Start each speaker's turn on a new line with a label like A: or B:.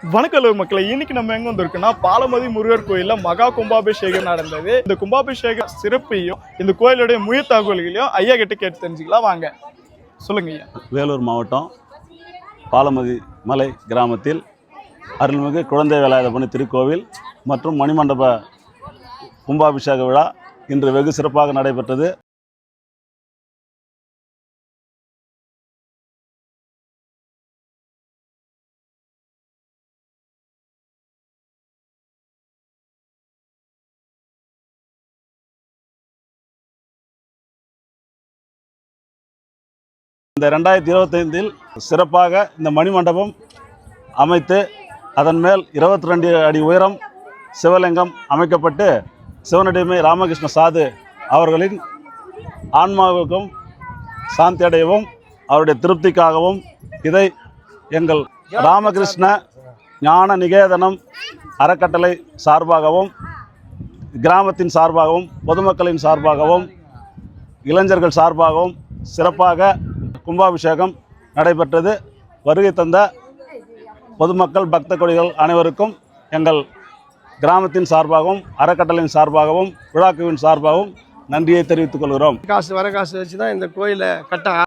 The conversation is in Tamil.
A: வணக்கம் மக்களை, இன்னைக்கு நம்ம எங்க வந்திருக்கோம்னா பாலமதி முருகர் கோயில்ல மகா கும்பாபிஷேகம் நடந்தது. இந்த கும்பாபிஷேக சிறப்பையும் இந்த கோயிலுடைய முழு தகவல்களையும் ஐயா கிட்ட கேட்டு தெரிஞ்சுக்கலாம். வாங்க, சொல்லுங்க ஐயா.
B: வேலூர் மாவட்டம் பாலமதி மலை கிராமத்தில் அருள்மிகு குழந்தை வேலாயுதபணி திருக்கோவில் மற்றும் மணிமண்டப கும்பாபிஷேக விழா இன்று வெகு சிறப்பாக நடைபெற்றது. இந்த 2025 சிறப்பாக இந்த மணிமண்டபம் அமைத்து அதன் மேல் 22 அடி உயரம் சிவலிங்கம் அமைக்கப்பட்டு சிவனடிமை ராமகிருஷ்ண சாது அவர்களின் ஆன்மாவுக்கும் சாந்தி அடையவும் அவருடைய திருப்திக்காகவும் இதை எங்கள் ராமகிருஷ்ண ஞான நிகேதனம் அறக்கட்டளை சார்பாகவும் கிராமத்தின் சார்பாகவும் பொதுமக்களின் சார்பாகவும் இளைஞர்கள் சார்பாகவும் சிறப்பாக கும்பாபிஷேகம் நடைபெற்றது. வருகை தந்த பொதுமக்கள் பக்த கொடிகள் அனைவருக்கும் எங்கள் கிராமத்தின் சார்பாகவும் அறக்கட்டளையின் சார்பாகவும் விழாக்குவின் சார்பாகவும் நன்றியை தெரிவித்துக் கொள்கிறோம்.
C: வர காசு வச்சு தான் இந்த கோயிலை கட்ட